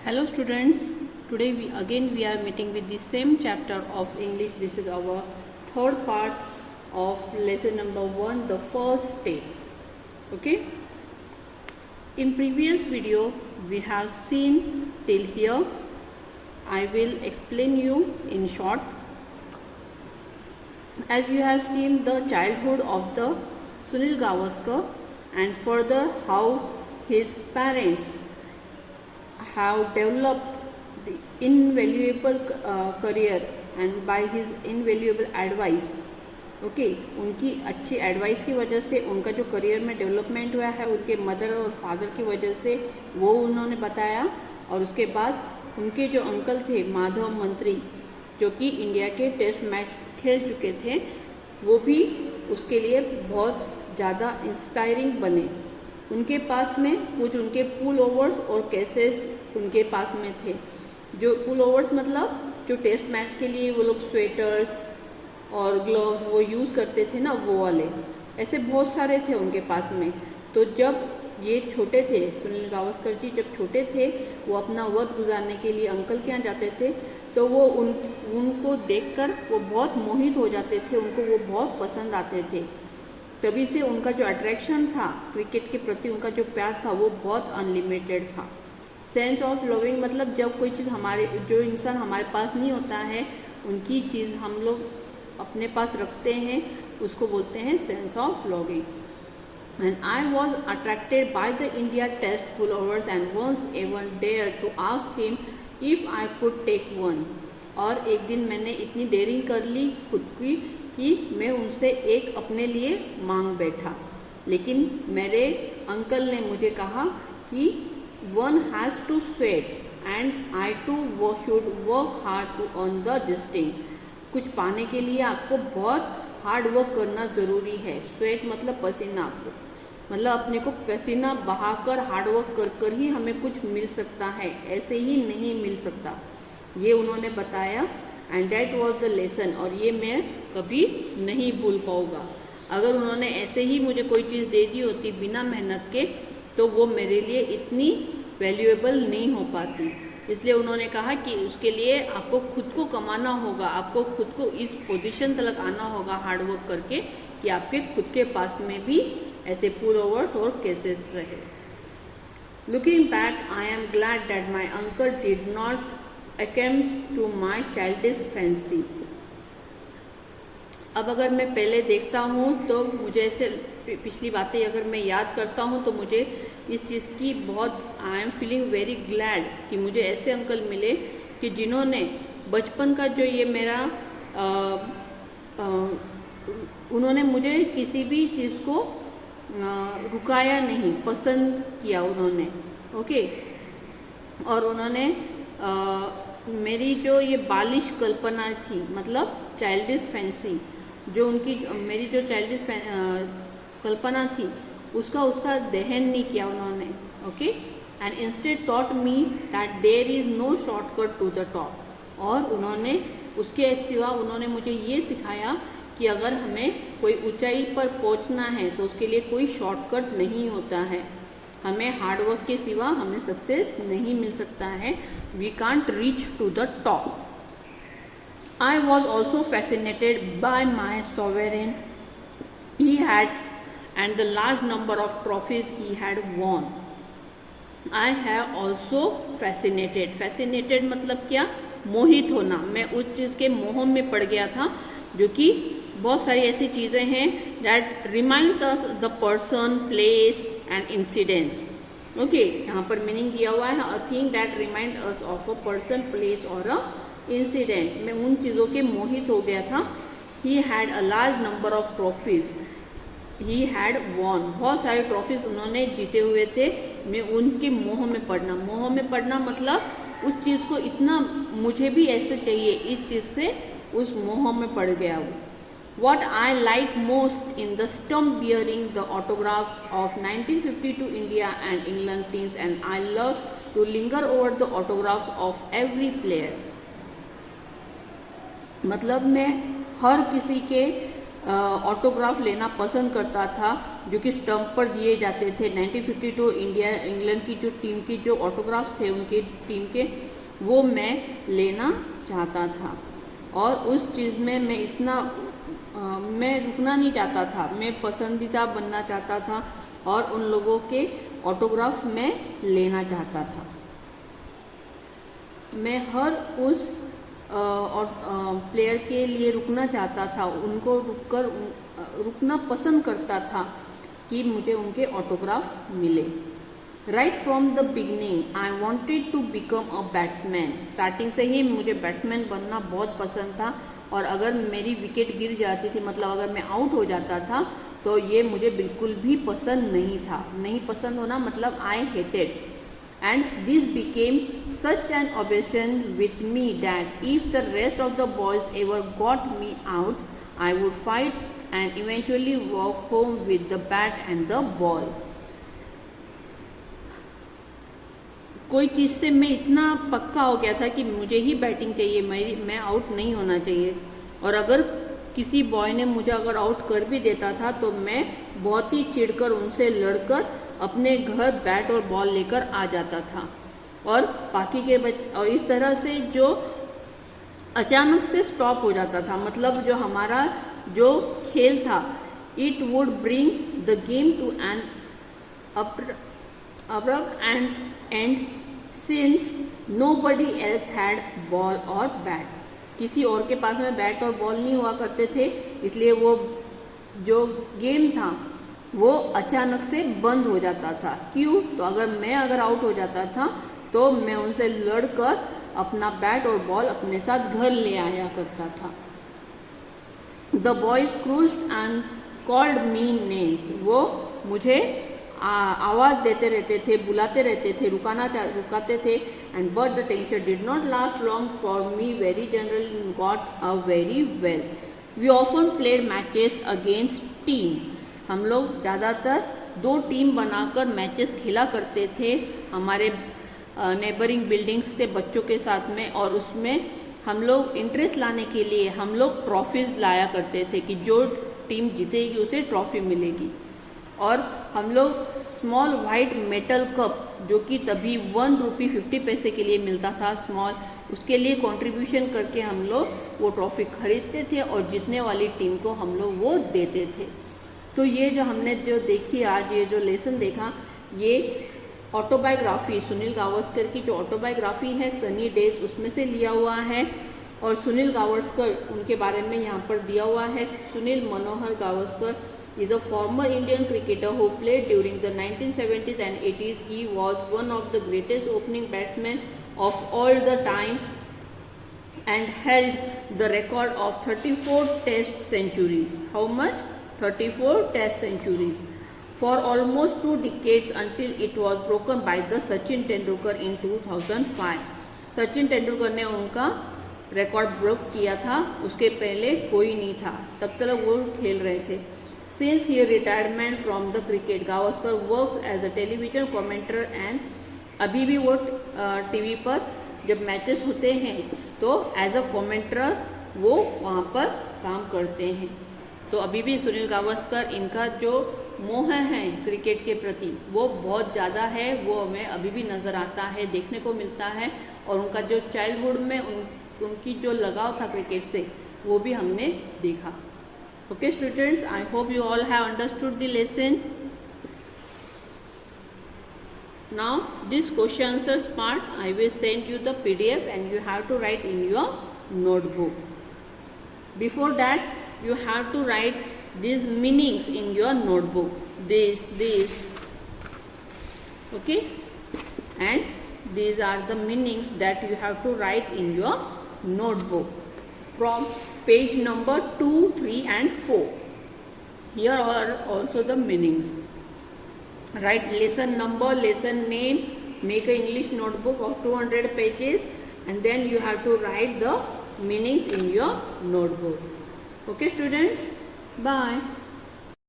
Hello students, today we are meeting with the same chapter of English. This is our third part of lesson number 1, the first step. Okay. In previous video we have seen till here. I will explain you in short. As you have seen the childhood of the Sunil Gavaskar and further how his parents have developed the invaluable career and by his invaluable advice. Okay उनकी अच्छी advice की वजह से उनका जो career में development हुआ है उनके मदर और फादर की वजह से वो उन्होंने बताया। और उसके बाद उनके जो अंकल थे माधव मंत्री जो कि इंडिया के टेस्ट मैच खेल चुके थे वो भी उसके लिए बहुत ज़्यादा इंस्पायरिंग बने। उनके पास में कुछ उनके पुल ओवर्स और केसेस उनके पास में थे। जो पुल ओवर्स मतलब जो टेस्ट मैच के लिए वो लोग स्वेटर्स और ग्लव्स वो यूज़ करते थे ना, वो वाले ऐसे बहुत सारे थे उनके पास में। तो जब ये छोटे थे, सुनील गावस्कर जी जब छोटे थे वो अपना वक्त गुजारने के लिए अंकल के यहाँ जाते थे तो वो उनको देखकर वो बहुत मोहित हो जाते थे, उनको वो बहुत पसंद आते थे। तभी से उनका जो अट्रैक्शन था क्रिकेट के प्रति, उनका जो प्यार था वो बहुत अनलिमिटेड था। सेंस ऑफ लविंग मतलब जब कोई चीज़ हमारे जो इंसान हमारे पास नहीं होता है उनकी चीज़ हम लोग अपने पास रखते हैं उसको बोलते हैं sense of loving. And I was attracted by the India test pullovers and once even dare to ask him if I could take one. और एक दिन मैंने इतनी डेयरिंग कर ली खुद की कि मैं उनसे एक अपने लिए मांग बैठा। लेकिन मेरे अंकल ने मुझे कहा कि one has to sweat and I too should work hard to earn the distinct. कुछ पाने के लिए आपको बहुत हार्ड वर्क करना ज़रूरी है। स्वेट मतलब पसीना, आपको मतलब अपने को पसीना बहाकर हार्ड वर्क कर कर ही हमें कुछ मिल सकता है, ऐसे ही नहीं मिल सकता। ये उन्होंने बताया and that was the lesson. और ये मैं कभी नहीं भूल पाऊँगा। अगर उन्होंने ऐसे ही मुझे कोई चीज़ दे दी होती बिना मेहनत के तो वो मेरे लिए इतनी वैल्यूएबल नहीं हो पाती। इसलिए उन्होंने कहा कि उसके लिए आपको खुद को कमाना होगा, आपको खुद को इस पोजीशन तक आना होगा हार्ड वर्क करके कि आपके खुद के पास में भी ऐसे पुल ओवर्स और केसेस रहे। Looking back I am glad that my uncle did not अकेम्स टू माई चाइल्डिश फैंसी। अब अगर मैं पहले देखता हूँ तो मुझे ऐसे पिछली बातें अगर मैं याद करता हूँ तो मुझे इस चीज़ की बहुत I am feeling very glad कि मुझे ऐसे अंकल मिले कि जिन्होंने बचपन का जो ये मेरा उन्होंने मुझे किसी भी चीज़ को रुकाया नहीं, पसंद किया उन्होंने। ओके। और उन्होंने मेरी जो ये बालिश कल्पना थी मतलब चाइल्डिश फैंसी, जो उनकी मेरी जो चाइल्डिश कल्पना थी उसका दहन नहीं किया उन्होंने। Okay. And instead taught me that there is no shortcut to the top. और उन्होंने उसके सिवा उन्होंने मुझे ये सिखाया कि अगर हमें कोई ऊंचाई पर पहुंचना है तो उसके लिए कोई शॉर्टकट नहीं होता है। हमें हार्डवर्क के सिवा हमें सक्सेस नहीं मिल सकता है। We can't reach to the top. I was also fascinated by my sovereign he had and the large number of trophies he had won. I have also fascinated मतलब क्या, मोहित होना। मैं उस चीज़ के मोह में पड़ गया था जो कि बहुत सारी ऐसी चीज़ें हैं that reminds us the person, place and incidents. Okay, यहाँ पर मीनिंग दिया हुआ है a thing that reminds us of a person, place or a incident. मैं उन चीज़ों के मोहित हो गया था। He had a large number of trophies he had won. बहुत सारे ट्रॉफीज़ उन्होंने जीते हुए थे। मैं उनके मोह में पड़ना मतलब उस चीज़ को इतना मुझे भी ऐसे चाहिए, इस चीज़ से उस मोह में पड़ गया वो। What I like most in the stump bearing the autographs of 1952 India and England teams and I love to linger over the autographs of every player. मतलब मैं हर किसी के ऑटोग्राफ लेना पसंद करता था जो कि स्टंप पर दिए जाते थे। 1952 इंग्लैंड की जो टीम की जो ऑटोग्राफ्स थे उनके टीम के, वो मैं लेना चाहता था। और उस चीज़ में मैं इतना मैं रुकना नहीं चाहता था, मैं पसंदीदा बनना चाहता था और उन लोगों के ऑटोग्राफ्स मैं लेना चाहता था। मैं हर उस प्लेयर के लिए रुकना चाहता था, उनको रुकना पसंद करता था कि मुझे उनके ऑटोग्राफ्स मिले। Right from the beginning I wanted to become a batsman. Starting से ही मुझे बैट्समैन बनना बहुत पसंद था, और अगर मेरी विकेट गिर जाती थी, मतलब अगर मैं आउट हो जाता था, तो ये मुझे बिल्कुल भी पसंद नहीं था। नहीं पसंद होना मतलब I hated, and this became such an obsession with me that if the rest of the boys ever got me out, I would fight and eventually walk home with the bat and the ball. कोई चीज़ से मैं इतना पक्का हो गया था कि मुझे ही बैटिंग चाहिए, मैं आउट नहीं होना चाहिए। और अगर किसी बॉय ने मुझे अगर आउट कर भी देता था तो मैं बहुत ही चिढ़कर उनसे लड़कर अपने घर बैट और बॉल लेकर आ जाता था। और बाकी के और इस तरह से जो अचानक से स्टॉप हो जाता था, मतलब जो हमारा जो खेल था, it would bring the game to an abrupt end since nobody else had ball or bat. किसी और के पास में बैट और बॉल नहीं हुआ करते थे, इसलिए वो जो गेम था वो अचानक से बंद हो जाता था। क्यों? तो अगर आउट हो जाता था तो मैं उनसे लड़कर अपना बैट और बॉल अपने साथ घर ले आया करता था। The boys cruised and called me names. वो मुझे आवाज़ देते रहते थे, बुलाते रहते थे, रुकाते थे। And but the tension did not last long for me, very generally got a very well. We often played matches against team. हम लोग ज़्यादातर 2 टीम बनाकर मैचेस खेला करते थे हमारे नेबरिंग बिल्डिंग्स के बच्चों के साथ में, और उसमें हम लोग इंटरेस्ट लाने के लिए हम लोग ट्रॉफीज़ लाया करते थे कि जो टीम जीतेगी उसे ट्रॉफी मिलेगी। और हम लोग स्मॉल वाइट मेटल कप, जो कि तभी 1 रुपी 50 पैसे के लिए मिलता था स्मॉल, उसके लिए कंट्रीब्यूशन करके हम लोग वो ट्रॉफी खरीदते थे और जीतने वाली टीम को हम लोग वो देते थे। तो ये जो हमने जो देखी आज, ये जो लेसन देखा, ये ऑटोबायोग्राफी, सुनील गावस्कर की जो ऑटोबायोग्राफी है सनी डेज, उसमें से लिया हुआ है। और सुनील गावस्कर, उनके बारे में यहाँ पर दिया हुआ है। सुनील मनोहर Gavaskar is a former Indian cricketer who played during the 1970s and 80s. He was one of the greatest opening batsmen of all the time and held the record of 34 test centuries. How much? 34 test centuries for almost 2 decades until it was broken by the Sachin Tendulkar in 2005. Sachin Tendulkar ने उनका record break किया था, उसके पहले कोई नहीं था, तब तक वो खेल रहे थे। Since his retirement from the cricket, Gavaskar worked as a television commentator and अभी भी वो टीवी पर जब मैचेस होते हैं तो एज अ कमेंटर वो वहाँ पर काम करते हैं। तो अभी भी सुनील गावस्कर, इनका जो मोह है क्रिकेट के प्रति वो बहुत ज़्यादा है, वो हमें अभी भी नज़र आता है, देखने को मिलता है। और उनका जो चाइल्डहुड में उनकी जो लगाव था क्रिकेट से, वो भी हमने देखा। Okay students, I hope you all have understood the lesson. Now this question answers part, I will send you the PDF and you have to write in your notebook. Before that, you have to write these meanings in your notebook. This, okay? And these are the meanings that you have to write in your notebook from page number 2, 3 and 4. Here are also the meanings. Write lesson number, lesson name, make an English notebook of 200 pages and then you have to write the meanings in your notebook. Okay students, bye.